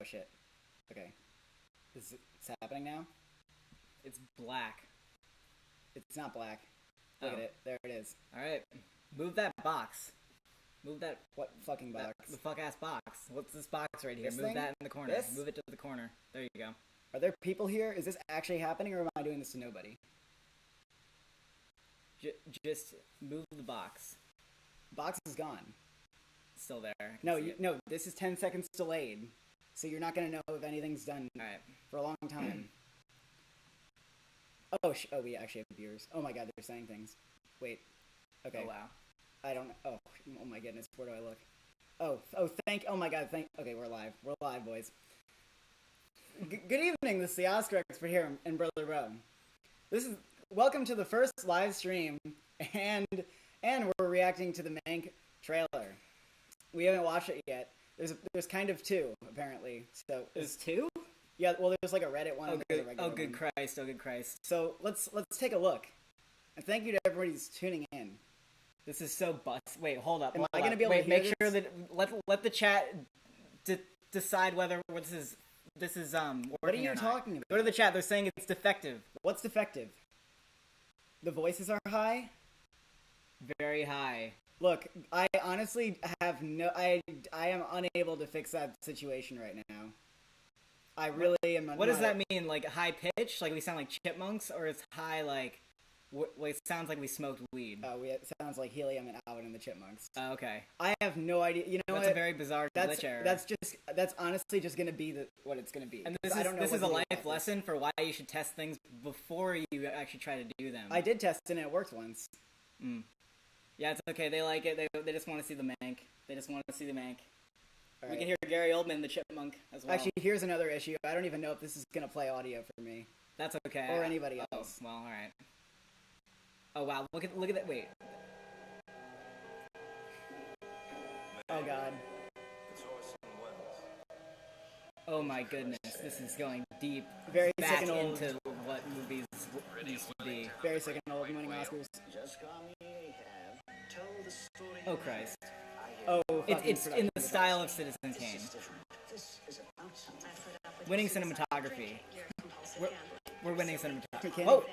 shit. Okay. It's happening now? It's black. It's not black. Look at it. There it is. Alright. Move that box. Move that... What fucking box? The fuck-ass box. What's this box right here? This Move thing? that in the corner. This? Move it to the corner. There you go. Are there people here? Is this actually happening, or am I doing this to nobody? Just move the box. Box is gone. Still there. No, this is 10 seconds delayed. So you're not going to know if anything's done for a long time. We actually have viewers. Oh my god, they're saying things. Wait. Okay. Oh wow. I don't know. Oh my goodness, where do I look? Oh my god, okay, we're live. We're live, boys. Good evening, this is the Oscar expert here in Brother Row. Welcome to the first live stream, and we're reacting to the Mank trailer. We haven't watched it yet. There's kind of two, apparently. So there's two? Yeah, well, there's like a Reddit one and there's a regular one. Oh, good Christ. So let's take a look. And thank you to everybody who's tuning in. This is so Wait, hold up. Am I going to be able to hear make this? sure that let the chat decide whether this is working. What are you talking about? Go to the chat. They're saying it's defective. What's defective? The voices are high? Very high. Look, I honestly have I am unable to fix that situation right now. I really am. What does that mean? Like high pitch? Like we sound like chipmunks? Or it's high like... it sounds like we smoked weed. Oh, it sounds like Helium and Alvin and the Chipmunks. Oh, okay. I have no idea. You know, that's a very bizarre glitch error. That's honestly just gonna be what it's gonna be. And this is a life lesson for why you should test things before you actually try to do them. I did test it and it worked once. Yeah, it's okay. They like it. They just want to see the Mank. They just want to see the Mank. Right. We can hear Gary Oldman, the Chipmunk, as well. Actually, here's another issue. I don't even know if this is gonna play audio for me. That's okay. Or anybody else. Well, all right. Oh wow! Look at that! Wait. Oh god. Oh my goodness! This is going deep. Very back sick and old. into what movies used to be. Very sick and old. Winning Oscars. Oh Christ! Oh, it's in the style of Citizen Kane. Winning cinematography. We're winning cinematography. Oh.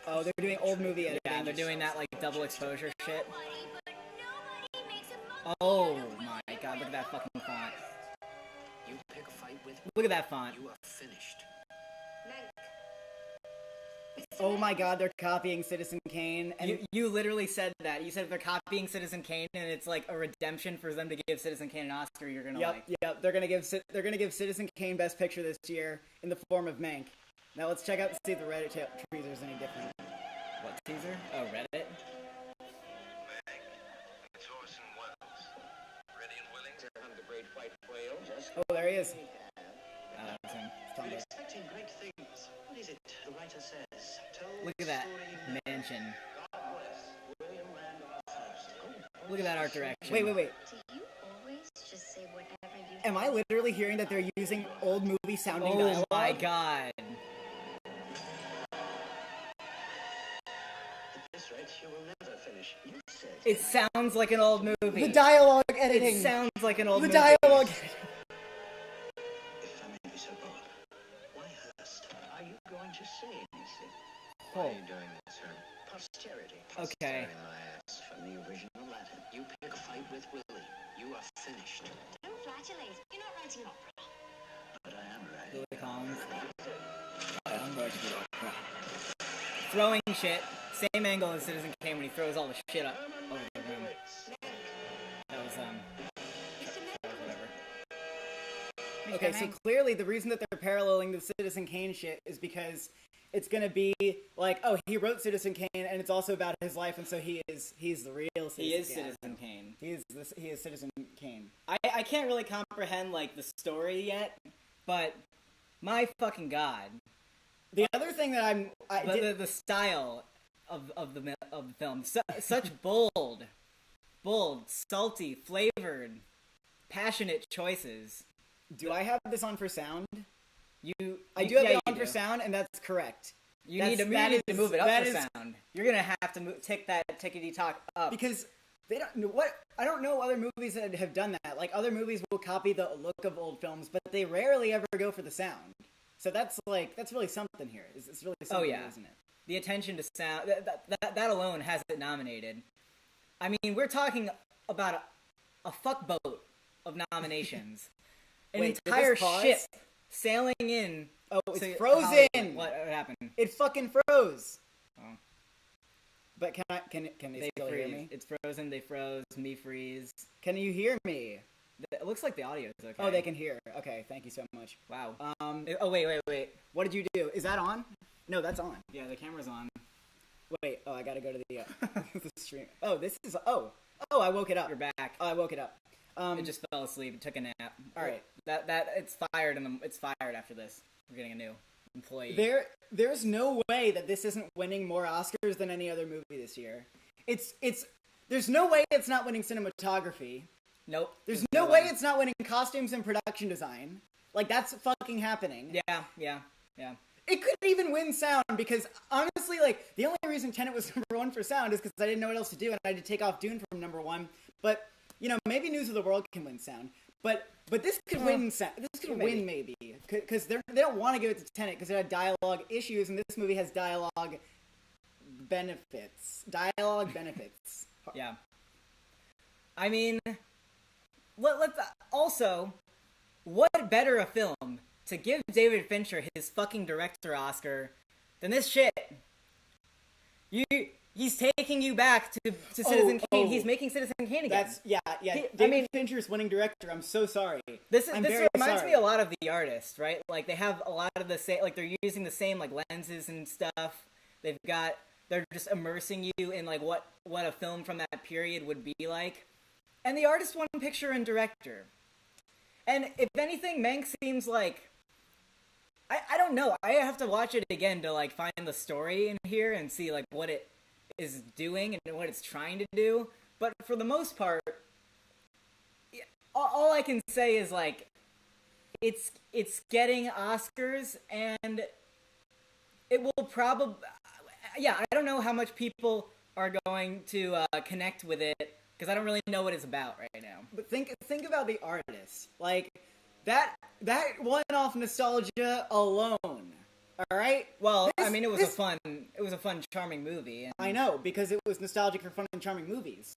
Oh, they're doing old movie editing. Yeah, they're doing that like double exposure shit. Oh my god, look at that fucking font. Look at that font. Oh my god, they're copying Citizen Kane. And you literally said that. You said they're copying Citizen Kane and it's like a redemption for them to give Citizen Kane an Oscar. You're gonna like. Yep. They're gonna give Citizen Kane Best Picture this year in the form of Mank. Now let's check out to see if the Reddit teaser is any different. What teaser? Oh, Reddit. Oh, there he is. That's him. Expecting great things. What is it the writer says? Look at that mansion. Look at that art direction. Wait. Do you always just say whatever you Am I literally hearing that they're using old movie sounding dialogue? Oh my god. It sounds like an old movie. The dialogue editing. It sounds like an old movie. The dialogue. If I may be so bold, why Hurst? Are you going to say anything? Why are you doing this, sir? Posterity. Okay. My ass from the original Latin. You pick a fight with Willie. You are finished. don't flatulate. You're not writing opera. But I am right. Lily Collins. Throwing shit. Same angle as Citizen Kane when he throws all the shit up over the room. That was, whatever. Okay, so clearly the reason that they're paralleling the Citizen Kane shit is because it's gonna be like, oh, he wrote Citizen Kane, and it's also about his life, and so he's the real Citizen. He is Citizen Kane. He is Citizen Kane. I can't really comprehend like the story yet, but my fucking god. The other thing that the style of the film, such bold, salty, flavored, passionate choices. Do I have this on for sound? I do have it on for sound, and that's correct. You need to move it up for sound. You're gonna have to take that tickety talk up because They don't what I don't know other movies that have done that. Like other movies will copy the look of old films, but they rarely ever go for the sound. So that's really something here. It's really something, isn't it? The attention to sound that alone has it nominated. I mean, we're talking about a fuckboat of nominations. An Wait, entire did this pause? ship sailing in. Oh, it's to frozen. Hollywood. What happened? It fucking froze. Oh. But can they still freeze. hear me? It's frozen. They froze. Me freeze. Can you hear me? It looks like the audio is okay. Oh, they can hear. Okay, thank you so much. Wow. Oh wait. What did you do? Is that on? No, that's on. Yeah, the camera's on. Wait. Oh, I gotta go to the the stream. Oh, this is. Oh, I woke it up. You're back. Oh, I woke it up. It just fell asleep. It took a nap. All right. That it's fired it's fired after this. We're getting a new employee. There's no way that this isn't winning more Oscars than any other movie this year. There's no way it's not winning cinematography. Nope. There's no way it's not winning costumes and production design. Like, that's fucking happening. Yeah. It could even win sound because, honestly, like, the only reason Tenet was number one for sound is because I didn't know what else to do and I had to take off Dune from number one. But, you know, maybe News of the World can win sound. But this could win sound. This could win maybe. Because they don't want to give it to Tenet because it had dialogue issues and this movie has dialogue benefits. Yeah. I mean, let's also, what better a film to give David Fincher his fucking director Oscar than this shit? He's taking you back to Citizen Kane. He's making Citizen Kane again. David Fincher's winning director. I'm so sorry. This reminds me a lot of The Artist, right? Like they have a lot of the same, like they're using the same like lenses and stuff. They're just immersing you in like what a film from that period would be like. And The Artist won picture and director. And if anything, Mank seems like, I don't know. I have to watch it again to like find the story in here and see like what it is doing and what it's trying to do. But for the most part, all I can say is like it's getting Oscars and it will probably, I don't know how much people are going to connect with it because I don't really know what it's about right now. But think about The Artist. Like that won off nostalgia alone. All right. Well, I mean, it was a fun, charming movie. And... I know because it was nostalgic for fun and charming movies.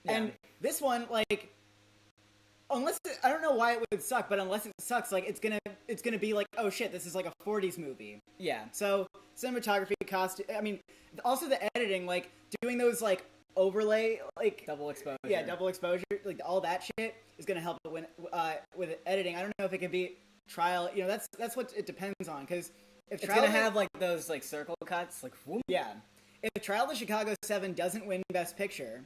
Yeah. And this one, like, I don't know why it would suck, but unless it sucks, like it's gonna be like, oh shit, this is like a 40s movie. Yeah. So cinematography, costume. I mean, also the editing, like doing those like overlay, like double exposure. Yeah, double exposure, like all that shit is gonna help it win with editing. I don't know if it can be Trial. You know, that's what it depends on because if it's gonna have like those like circle cuts, like whoop. Yeah. If Trial of Chicago 7 doesn't win Best Picture,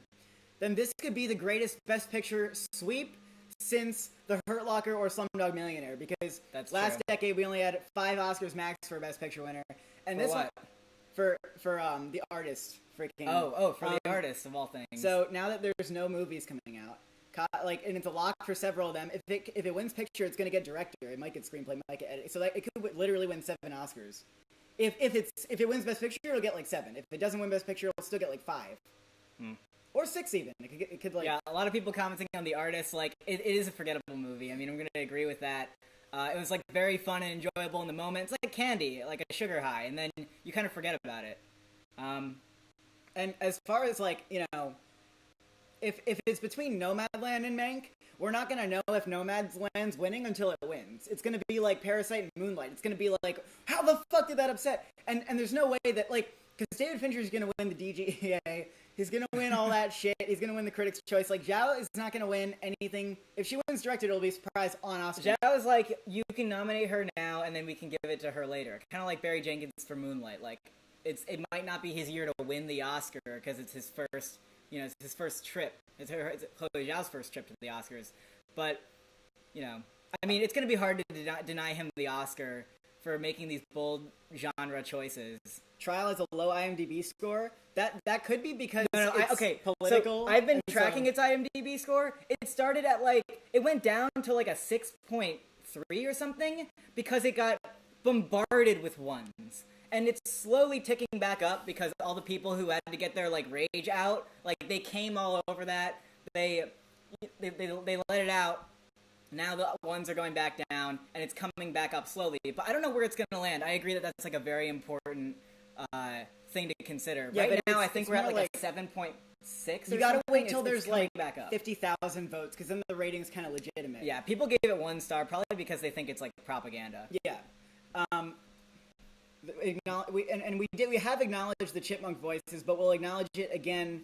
then this could be the greatest Best Picture sweep since The Hurt Locker or Slumdog Millionaire, because last decade we only had 5 Oscars max for Best Picture winner, and for this what? one for The Artist, freaking The Artist of all things. So now that there's no movies coming out, like, and it's a lock for several of them. If it wins picture, it's gonna get director. It might get screenplay, it might get edit. So like it could literally win 7 Oscars. If it wins Best Picture, it'll get like 7. If it doesn't win Best Picture, it'll still get like 5. Or 6 even. It could like... Yeah, a lot of people commenting on The Artist, like, it is a forgettable movie. I mean, I'm going to agree with that. It was, like, very fun and enjoyable in the moment. It's like candy, like a sugar high, and then you kind of forget about it. And as far as, like, you know, if it's between Nomadland and Mank, we're not going to know if Nomadland's winning until it wins. It's going to be like Parasite and Moonlight. It's going to be like, how the fuck did that upset? And there's no way that, like, because David Fincher's going to win the DGA, he's going to win all that shit, he's going to win the Critics' Choice. Like, Zhao is not going to win anything. If she wins director, it'll be a surprise on Oscar. Zhao is like, you can nominate her now, and then we can give it to her later. Kind of like Barry Jenkins for Moonlight. Like, it might not be his year to win the Oscar, because it's his first, you know, it's his first trip. It's Chloe Zhao's first trip to the Oscars. But, you know, I mean, it's going to be hard to deny him the Oscar for making these bold genre choices. Trial has a low IMDb score. That could be because okay, political. So I've been tracking its IMDb score. It started at it went down to like a 6.3 or something because it got bombarded with ones. and it's slowly ticking back up because all the people who had to get their like rage out, like they came all over that. They let it out. Now the ones are going back down, and it's coming back up slowly. But I don't know where it's going to land. I agree that that's like a very important thing to consider. Yeah, right but now, I think we're at like a 7.6. You gotta wait till it's there's like back up. 50,000 votes, because then the rating's kind of legitimate. Yeah, people gave it 1 star probably because they think it's like propaganda. Yeah. We have acknowledged the chipmunk voices, but we'll acknowledge it again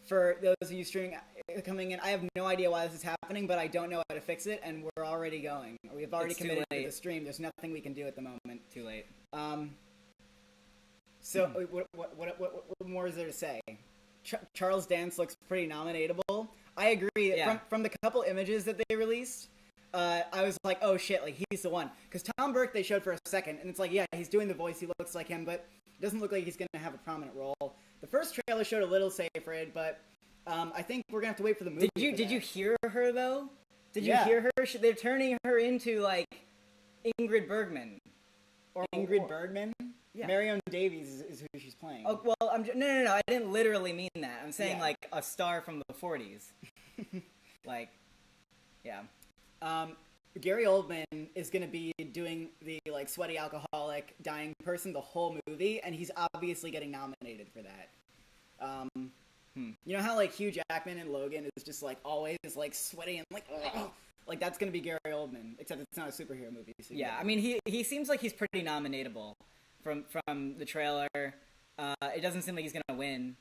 for those of you streaming coming in. I have no idea why this is happening, but I don't know how to fix it, and we're already going. We've already committed to the stream. There's nothing we can do at the moment. Too late. So what more is there to say? Charles Dance looks pretty nominatable. I agree. Yeah. From the couple images that they released, I was like, oh shit, like he's the one. Because Tom Burke they showed for a second, and it's like, yeah, he's doing the voice, he looks like him, but it doesn't look like he's going to have a prominent role. The first trailer showed a little Seyfried, but I think we're going to have to wait for the movie. Did you hear her though? Did you Yeah. hear her? They're turning her into like Ingrid Bergman. Ingrid Bergman? Yeah. Marion Davies is who she's playing. Oh well, no. I didn't literally mean that. I'm saying Yeah. like a star from the 40s. Like, yeah. Gary Oldman is going to be doing the like sweaty alcoholic dying person the whole movie, and he's obviously getting nominated for that. You know how like Hugh Jackman in Logan is just like always like sweaty and like ugh? Like that's going to be Gary Oldman, except it's not a superhero movie. So Yeah, I mean he seems like he's pretty nominatable from the trailer. It doesn't seem like he's going to win.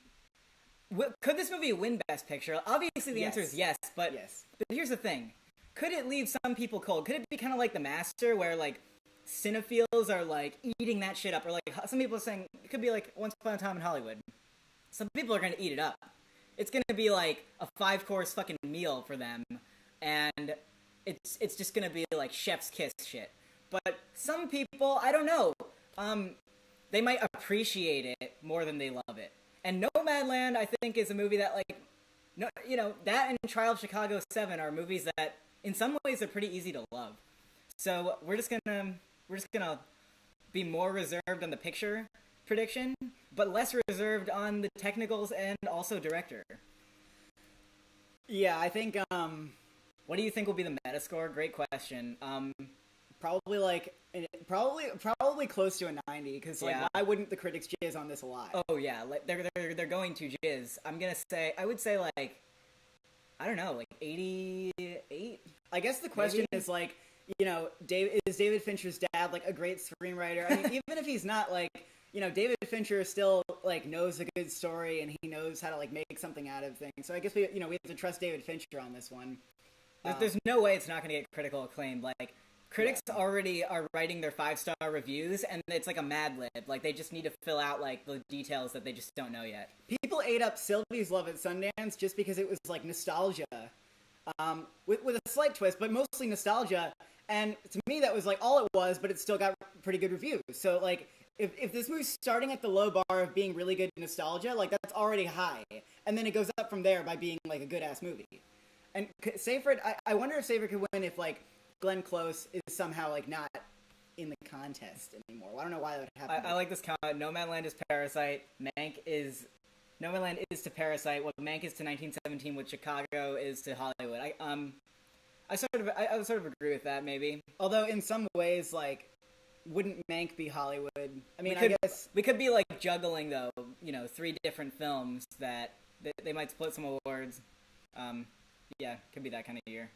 Could this movie win Best Picture? Obviously the answer is yes, but here's the thing. Could it leave some people cold? Could it be kind of like The Master, where like cinephiles are like eating that shit up, or like some people are saying it could be like Once Upon a Time in Hollywood. Some people are going to eat it up. It's going to be like a 5-course fucking meal for them, and it's just going to be like chef's kiss shit. But some people, I don't know, they might appreciate it more than they love it. And Nomadland, I think, is a movie that like, no, you know, that and Trial of Chicago 7 are movies that in some ways are pretty easy to love. So we're just gonna be more reserved on the picture prediction, but less reserved on the technicals and also director. Yeah, I think what do you think will be the Metascore? Great question. probably close to a 90, because like why wouldn't the critics jizz on this a lot? Oh yeah, like they're going to jizz. I would say like, I don't know, like 88. I guess the question is like, you know, is David Fincher's dad like a great screenwriter? I mean, even if he's not, like, you know, David Fincher still like knows a good story and he knows how to like make something out of things. So I guess we have to trust David Fincher on this one. There's no way it's not going to get critical acclaim. Like, critics already are writing their 5-star reviews, and it's like a Mad Lib. Like, they just need to fill out like the details that they just don't know yet. People ate up Sylvie's Love at Sundance just because it was like nostalgia, with a slight twist, but mostly nostalgia. And to me, that was like all it was, but it still got pretty good reviews. So like, if this movie's starting at the low bar of being really good nostalgia, like that's already high, and then it goes up from there by being like a good ass movie. And Seyfried, I wonder if Seyfried could win if like Glenn Close is somehow like not in the contest anymore. Well, I don't know why that would happen. I like this comment. Nomadland is Parasite. Nomadland is to Parasite what Mank is to 1917, what Chicago is to Hollywood. I sort of agree with that, maybe. Although in some ways, like, wouldn't Mank be Hollywood? I mean, I guess we could be like juggling though, you know, 3 different films that they might split some awards. Yeah, could be that kind of year.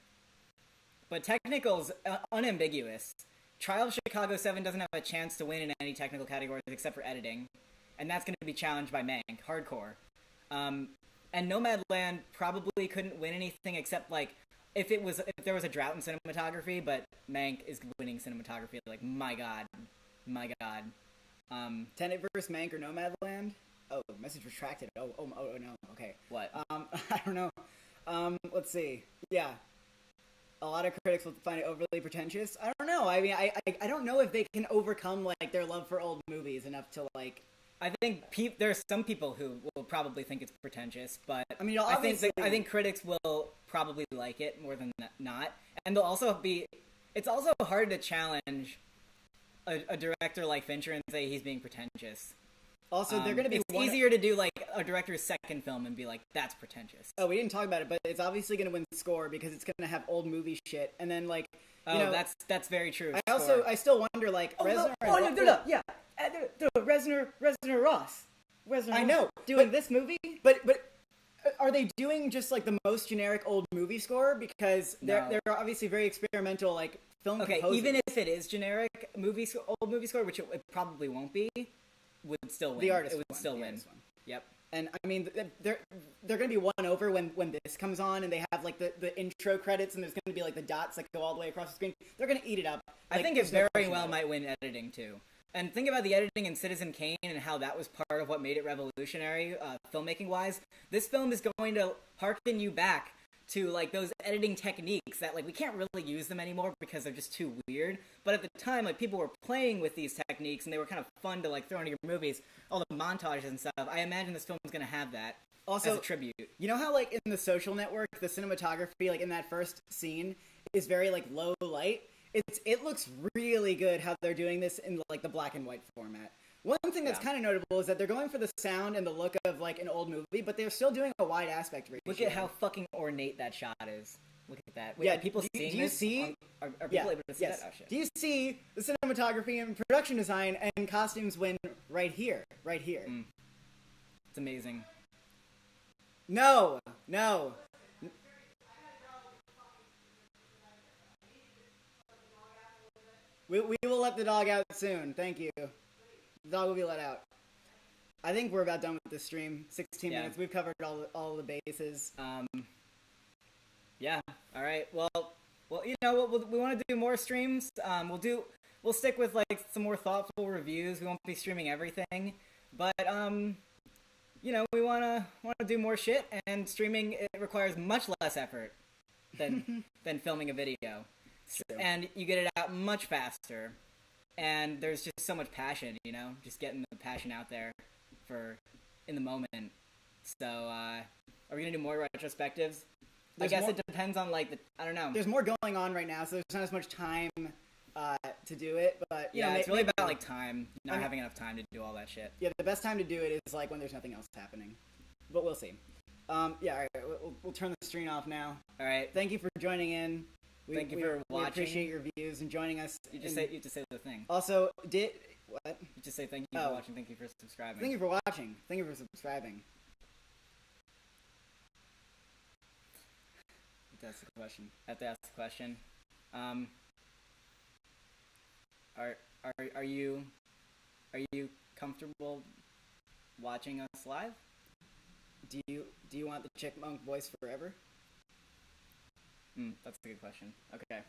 But technical's unambiguous. Trial of Chicago 7 doesn't have a chance to win in any technical categories except for editing, and that's going to be challenged by Mank, hardcore. And Nomadland probably couldn't win anything except like if there was a drought in cinematography, but Mank is winning cinematography. Like, my god. Tenet versus Mank or Nomadland? Oh, message retracted. Oh no. Okay. What? I don't know. Let's see. Yeah. A lot of critics will find it overly pretentious. I don't know. I mean, I don't know if they can overcome like their love for old movies enough to like. I think there's some people who will probably think it's pretentious, but I mean, I think critics will probably like it more than not, and they'll also be. It's also hard to challenge a director like Fincher and say he's being pretentious. Also, they're going to be it's easier to do like a director's second film and be like, that's pretentious. Oh, we didn't talk about it, but it's obviously going to win score because it's going to have old movie shit, and then like that's very true. I still wonder like Reznor. Reznor Ross. I know doing this movie, but are they doing just like the most generic old movie score? Because they're obviously very experimental, like film. Okay, composers. even if it is generic old movie score, which it probably won't be, would still win. The artist would still win. Yep. And I mean, they're gonna be won over when this comes on, and they have like the intro credits, and there's gonna be like the dots that go all the way across the screen. They're gonna eat it up. I think it very well might win editing too. And think about the editing in Citizen Kane and how that was part of what made it revolutionary, filmmaking-wise. This film is going to harken you back to, like, those editing techniques that, like, we can't really use them anymore because they're just too weird. But at the time, like, people were playing with these techniques, and they were kind of fun to, like, throw into your movies. All the montages and stuff. I imagine this film is going to have that also, as a tribute. You know how, like, in The Social Network, the cinematography, like, in that first scene is very, like, low light? It looks really good how they're doing this in like the black and white format. One thing that's kind of notable is that they're going for the sound and the look of like an old movie, but they're still doing a wide aspect ratio. Look at how fucking ornate that shot is. Look at that. Wait, yeah, are people seeing this? Are people able to see that? Oh, shit. Do you see the cinematography and production design and costumes win right here? Right here. It's amazing. No. We will let the dog out soon. Thank you. The dog will be let out. I think we're about done with this stream. 16 minutes. We've covered all the bases. Yeah. All right. Well, you know, we want to do more streams. We'll stick with like some more thoughtful reviews. We won't be streaming everything, but you know, we want to do more shit. And streaming, it requires much less effort than filming a video. True. And you get it out much faster, and there's just so much passion, you know, just getting the passion out there in the moment. So, are we gonna do more retrospectives? I guess it depends on like I don't know. There's more going on right now, so there's not as much time to do it. But you know, it's really about like time, not having enough time to do all that shit. Yeah, the best time to do it is like when there's nothing else happening. But we'll see. All right, we'll turn the stream off now. All right, thank you for joining in. Thank you for watching. We appreciate your views and joining us. You just say the thing. Also, what? You just say thank you for watching. Thank you for subscribing. Thank you for watching. Thank you for subscribing. That's the question. I have to ask the question. Are you comfortable watching us live? Do you want the chipmunk voice forever? That's a good question. Okay.